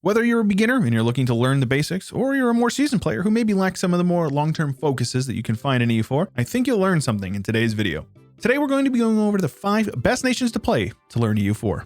Whether you're a beginner and you're looking to learn the basics, or you're a more seasoned player who maybe lacks some of the more long-term focuses that you can find in EU4, I think you'll learn something in today's video. Today we're going to be going over the 5 best nations to play to learn EU4.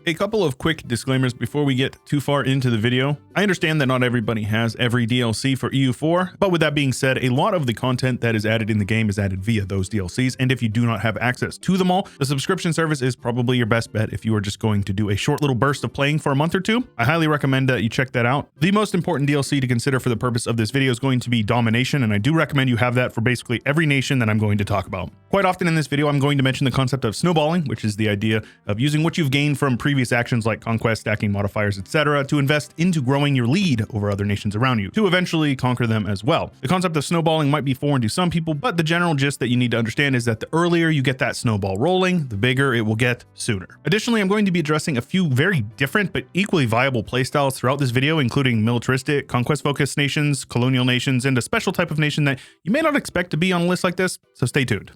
A couple of quick disclaimers before we get too far into the video. I understand that not everybody has every DLC for EU4, but with that being said, a lot of the content that is added in the game is added via those DLCs, and if you do not have access to them all, the subscription service is probably your best bet if you are just going to do a short little burst of playing for a month or two. I highly recommend that you check that out. The most important DLC to consider for the purpose of this video is going to be Domination, and I do recommend you have that for basically every nation that I'm going to talk about. Quite often in this video, I'm going to mention the concept of snowballing, which is the idea of using what you've gained from previous actions like conquest, stacking modifiers, etc., to invest into growing your lead over other nations around you, to eventually conquer them as well. The concept of snowballing might be foreign to some people, but the general gist that you need to understand is that the earlier you get that snowball rolling, the bigger it will get sooner. Additionally, I'm going to be addressing a few very different but equally viable playstyles throughout this video, including militaristic, conquest-focused nations, colonial nations, and a special type of nation that you may not expect to be on a list like this, so stay tuned.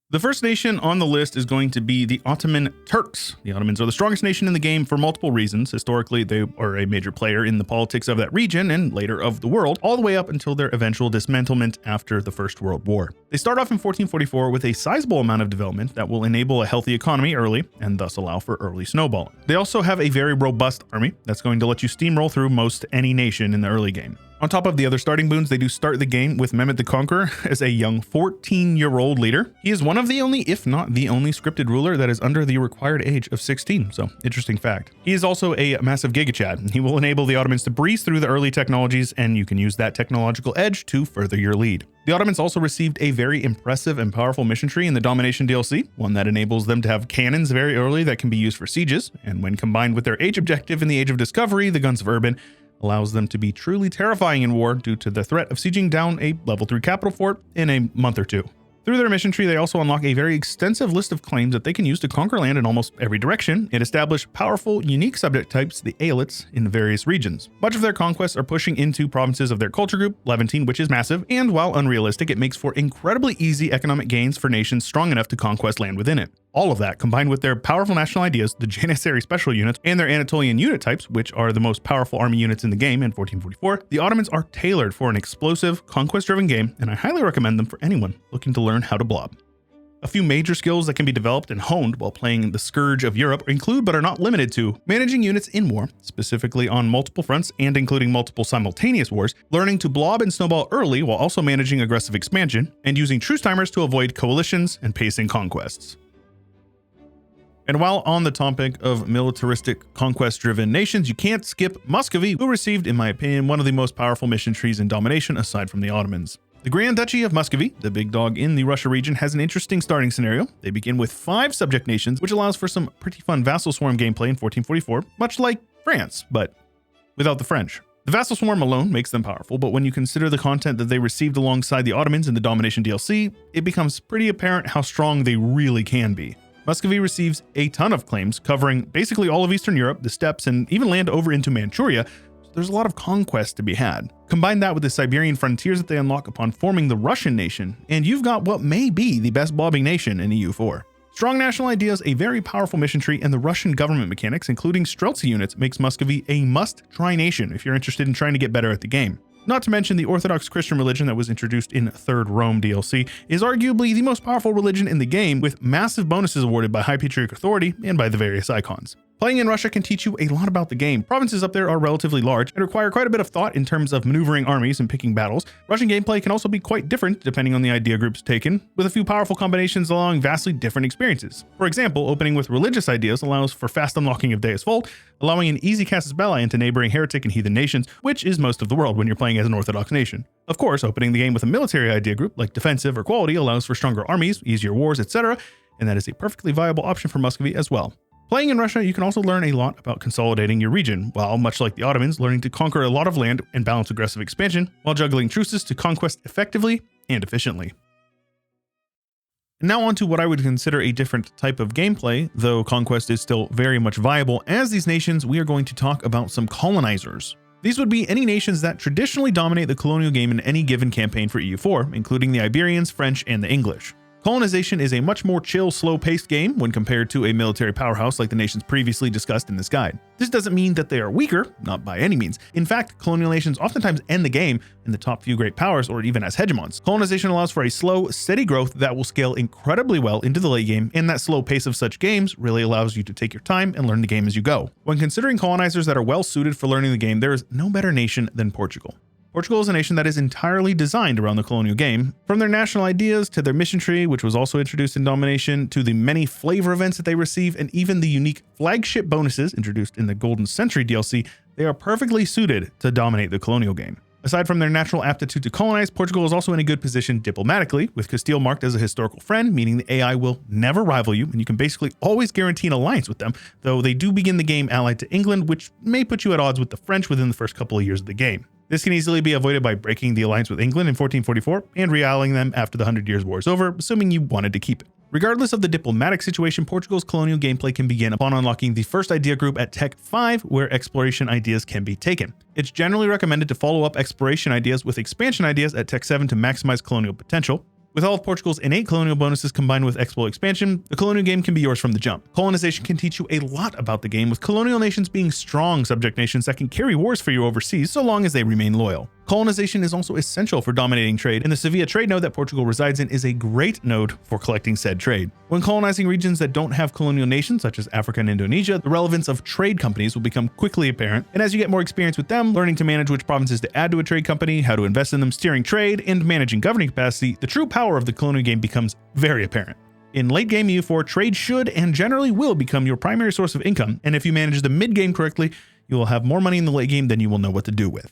The first nation on the list is going to be the Ottoman Turks. The Ottomans are the strongest nation in the game for multiple reasons. Historically, they are a major player in the politics of that region and later of the world, all the way up until their eventual dismantlement after the First World War. They start off in 1444 with a sizable amount of development that will enable a healthy economy early and thus allow for early snowballing. They also have a very robust army that's going to let you steamroll through most any nation in the early game. On top of the other starting boons, they do start the game with Mehmet the Conqueror as a young 14-year-old leader. He is one of the only, if not the only, scripted ruler that is under the required age of 16, so interesting fact. He is also a massive gigachad, and he will enable the Ottomans to breeze through the early technologies, and you can use that technological edge to further your lead. The Ottomans also received a very impressive and powerful mission tree in the Domination DLC, one that enables them to have cannons very early that can be used for sieges, and when combined with their age objective in the Age of Discovery, the Guns of Urban, allows them to be truly terrifying in war due to the threat of sieging down a level 3 capital fort in a month or two. Through their mission tree, they also unlock a very extensive list of claims that they can use to conquer land in almost every direction and establish powerful, unique subject types, the Oirats, in various regions. Much of their conquests are pushing into provinces of their culture group, Levantine, which is massive, and while unrealistic, it makes for incredibly easy economic gains for nations strong enough to conquest land within it. All of that, combined with their powerful national ideas, the Janissary special units, and their Anatolian unit types, which are the most powerful army units in the game in 1444, the Ottomans are tailored for an explosive, conquest-driven game, and I highly recommend them for anyone looking to learn how to blob. A few major skills that can be developed and honed while playing the Scourge of Europe include, but are not limited to, managing units in war, specifically on multiple fronts and including multiple simultaneous wars, learning to blob and snowball early while also managing aggressive expansion, and using truce timers to avoid coalitions and pacing conquests. And while on the topic of militaristic, conquest-driven nations, you can't skip Muscovy, who received, in my opinion, one of the most powerful mission trees in Domination aside from the Ottomans. The Grand Duchy of Muscovy, the big dog in the Russia region, has an interesting starting scenario. They begin with 5 subject nations, which allows for some pretty fun vassal swarm gameplay in 1444, much like France, but without the French. The vassal swarm alone makes them powerful, but when you consider the content that they received alongside the Ottomans in the Domination DLC, it becomes pretty apparent how strong they really can be. Muscovy receives a ton of claims covering basically all of Eastern Europe, the steppes, and even land over into Manchuria, so there's a lot of conquest to be had. Combine that with the Siberian frontiers that they unlock upon forming the Russian nation, and you've got what may be the best blobbing nation in EU4. Strong national ideas, a very powerful mission tree, and the Russian government mechanics, including Streltsy units, makes Muscovy a must-try nation if you're interested in trying to get better at the game. Not to mention the Orthodox Christian religion that was introduced in 3rd Rome DLC is arguably the most powerful religion in the game, with massive bonuses awarded by High Patriarch Authority and by the various icons. Playing in Russia can teach you a lot about the game. Provinces up there are relatively large and require quite a bit of thought in terms of maneuvering armies and picking battles. Russian gameplay can also be quite different depending on the idea groups taken, with a few powerful combinations allowing vastly different experiences. For example, opening with religious ideas allows for fast unlocking of Deus Vult, allowing an easy casus belli into neighboring heretic and heathen nations, which is most of the world when you're playing as an Orthodox nation. Of course, opening the game with a military idea group like defensive or quality allows for stronger armies, easier wars, etc., and that is a perfectly viable option for Muscovy as well. Playing in Russia, you can also learn a lot about consolidating your region, while, much like the Ottomans, learning to conquer a lot of land and balance aggressive expansion, while juggling truces to conquest effectively and efficiently. Now on to what I would consider a different type of gameplay, though conquest is still very much viable. As these nations, we are going to talk about some colonizers. These would be any nations that traditionally dominate the colonial game in any given campaign for EU4, including the Iberians, French, and the English. Colonization is a much more chill, slow-paced game when compared to a military powerhouse like the nations previously discussed in this guide. This doesn't mean that they are weaker, not by any means. In fact, colonial nations oftentimes end the game in the top few great powers or even as hegemons. Colonization allows for a slow, steady growth that will scale incredibly well into the late game, and that slow pace of such games really allows you to take your time and learn the game as you go. When considering colonizers that are well suited for learning the game, there is no better nation than Portugal. Portugal is a nation that is entirely designed around the colonial game. From their national ideas to their mission tree, which was also introduced in Domination, to the many flavor events that they receive, and even the unique flagship bonuses introduced in the Golden Century DLC, they are perfectly suited to dominate the colonial game. Aside from their natural aptitude to colonize, Portugal is also in a good position diplomatically, with Castile marked as a historical friend, meaning the AI will never rival you, and you can basically always guarantee an alliance with them, though they do begin the game allied to England, which may put you at odds with the French within the first couple of years of the game. This can easily be avoided by breaking the alliance with England in 1444 and reallying them after the 100 Years' War is over, assuming you wanted to keep it. Regardless of the diplomatic situation, Portugal's colonial gameplay can begin upon unlocking the first idea group at Tech 5, where exploration ideas can be taken. It's generally recommended to follow up exploration ideas with expansion ideas at Tech 7 to maximize colonial potential. With all of Portugal's innate colonial bonuses combined with Explo expansion, the colonial game can be yours from the jump. Colonization can teach you a lot about the game, with colonial nations being strong subject nations that can carry wars for you overseas so long as they remain loyal. Colonization is also essential for dominating trade, and the Sevilla trade node that Portugal resides in is a great node for collecting said trade. When colonizing regions that don't have colonial nations, such as Africa and Indonesia, the relevance of trade companies will become quickly apparent, and as you get more experience with them, learning to manage which provinces to add to a trade company, how to invest in them, steering trade, and managing governing capacity, the true power of the colonial game becomes very apparent. In late game EU4, trade should and generally will become your primary source of income, and if you manage the mid game correctly, you will have more money in the late game than you will know what to do with.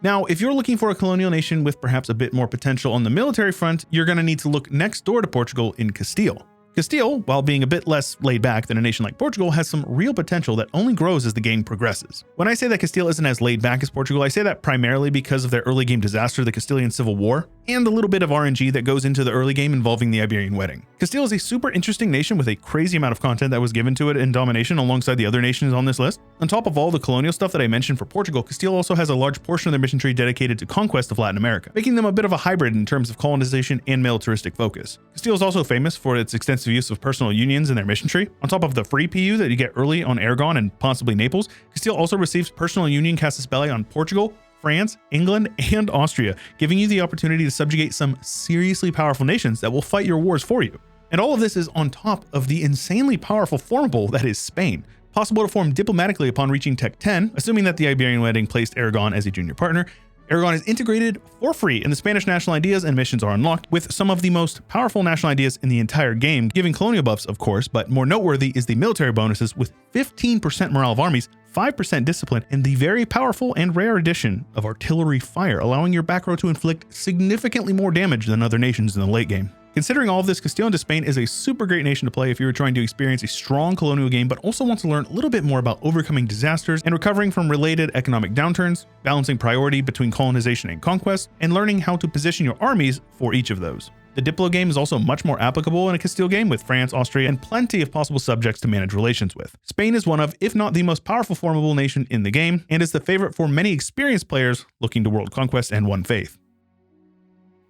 Now, if you're looking for a colonial nation with perhaps a bit more potential on the military front, you're going to need to look next door to Portugal in Castile. Castile, while being a bit less laid back than a nation like Portugal, has some real potential that only grows as the game progresses. When I say that Castile isn't as laid back as Portugal, I say that primarily because of their early game disaster, the Castilian Civil War, and the little bit of RNG that goes into the early game involving the Iberian Wedding. Castile is a super interesting nation with a crazy amount of content that was given to it in Domination alongside the other nations on this list. On top of all the colonial stuff that I mentioned for Portugal, Castile also has a large portion of their mission tree dedicated to conquest of Latin America, making them a bit of a hybrid in terms of colonization and militaristic focus. Castile is also famous for its extensive use of personal unions in their mission tree. On top of the free PU that you get early on Aragon and possibly Naples, Castile also receives personal union casus belli on Portugal, France, England, and Austria, giving you the opportunity to subjugate some seriously powerful nations that will fight your wars for you. And all of this is on top of the insanely powerful formable that is Spain, possible to form diplomatically upon reaching Tech 10, assuming that the Iberian Wedding placed Aragon as a junior partner. Aragon is integrated for free, and the Spanish national ideas and missions are unlocked, with some of the most powerful national ideas in the entire game, giving colonial buffs, of course, but more noteworthy is the military bonuses with 15% morale of armies, 5% discipline, and the very powerful and rare addition of artillery fire, allowing your back row to inflict significantly more damage than other nations in the late game. Considering all of this, Castile de Spain is a super great nation to play if you're trying to experience a strong colonial game, but also want to learn a little bit more about overcoming disasters and recovering from related economic downturns, balancing priority between colonization and conquest, and learning how to position your armies for each of those. The Diplo game is also much more applicable in a Castile game with France, Austria, and plenty of possible subjects to manage relations with. Spain is one of, if not the most powerful formable nation in the game, and is the favorite for many experienced players looking to world conquest and one faith.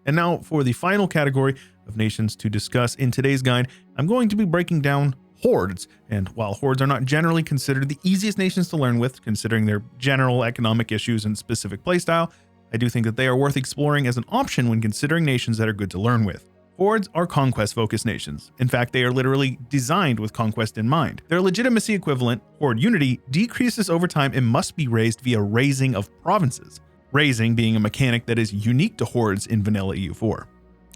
And now for the final category of nations to discuss in today's guide, I'm going to be breaking down hordes. And while hordes are not generally considered the easiest nations to learn with, considering their general economic issues and specific playstyle, I do think that they are worth exploring as an option when considering nations that are good to learn with. Hordes are conquest-focused nations. In fact, they are literally designed with conquest in mind. Their legitimacy equivalent, horde unity, decreases over time and must be raised via raising of provinces. Raising being a mechanic that is unique to hordes in vanilla EU4.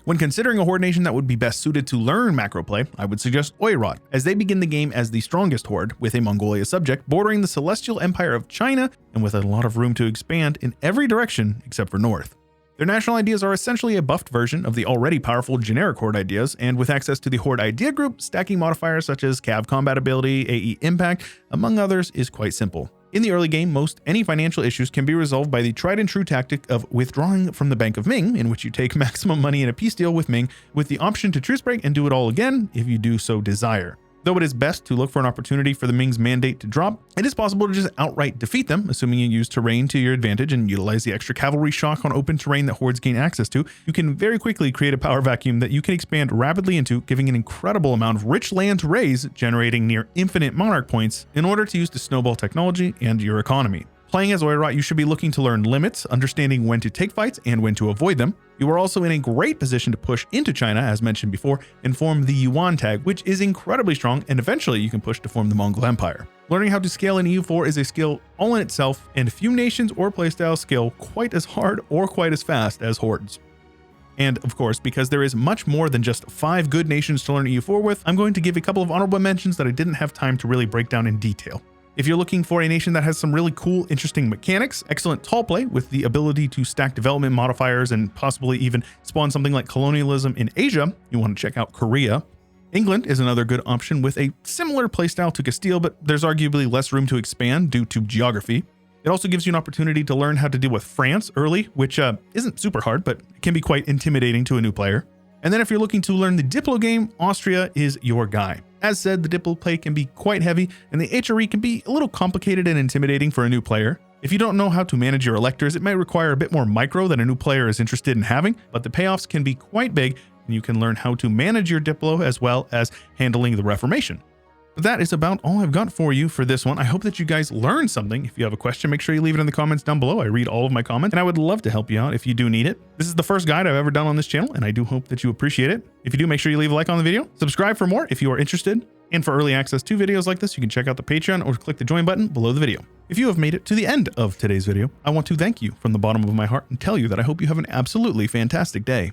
When considering a horde nation that would be best suited to learn macro play, I would suggest Oirat, as they begin the game as the strongest horde, with a Mongolia subject bordering the Celestial Empire of China and with a lot of room to expand in every direction except for north. Their national ideas are essentially a buffed version of the already powerful generic horde ideas, and with access to the horde idea group, stacking modifiers such as cav combat ability, AE impact, among others, is quite simple. In the early game, most any financial issues can be resolved by the tried and true tactic of withdrawing from the Bank of Ming, in which you take maximum money in a peace deal with Ming, with the option to truce break and do it all again if you do so desire. Though it is best to look for an opportunity for the Ming's mandate to drop, it is possible to just outright defeat them, assuming you use terrain to your advantage and utilize the extra cavalry shock on open terrain that hordes gain access to. You can very quickly create a power vacuum that you can expand rapidly into, giving an incredible amount of rich land to raise, generating near infinite monarch points in order to use to snowball technology and your economy. Playing as Oirat, you should be looking to learn limits, understanding when to take fights and when to avoid them. You are also in a great position to push into China, as mentioned before, and form the Yuan tag, which is incredibly strong, and eventually you can push to form the Mongol Empire. Learning how to scale in EU4 is a skill all in itself, and few nations or playstyles scale quite as hard or quite as fast as hordes. And of course, because there is much more than just 5 good nations to learn EU4 with, I'm going to give a couple of honorable mentions that I didn't have time to really break down in detail. If you're looking for a nation that has some really cool, interesting mechanics, excellent tall play with the ability to stack development modifiers and possibly even spawn something like colonialism in Asia, you want to check out Korea. England is another good option with a similar playstyle to Castile, but there's arguably less room to expand due to geography. It also gives you an opportunity to learn how to deal with France early, which isn't super hard, but it can be quite intimidating to a new player. And then if you're looking to learn the Diplo game, Austria is your guy. As said, the Diplo play can be quite heavy, and the HRE can be a little complicated and intimidating for a new player. If you don't know how to manage your electors, it may require a bit more micro than a new player is interested in having, but the payoffs can be quite big, and you can learn how to manage your Diplo as well as handling the Reformation. But that is about all I've got for you for this one. I hope that you guys learned something. If you have a question, make sure you leave it in the comments down below. I read all of my comments, and I would love to help you out if you do need it. This is the first guide I've ever done on this channel, and I do hope that you appreciate it. If you do, make sure you leave a like on the video. Subscribe for more if you are interested. And for early access to videos like this, you can check out the Patreon or click the join button below the video. If you have made it to the end of today's video, I want to thank you from the bottom of my heart and tell you that I hope you have an absolutely fantastic day.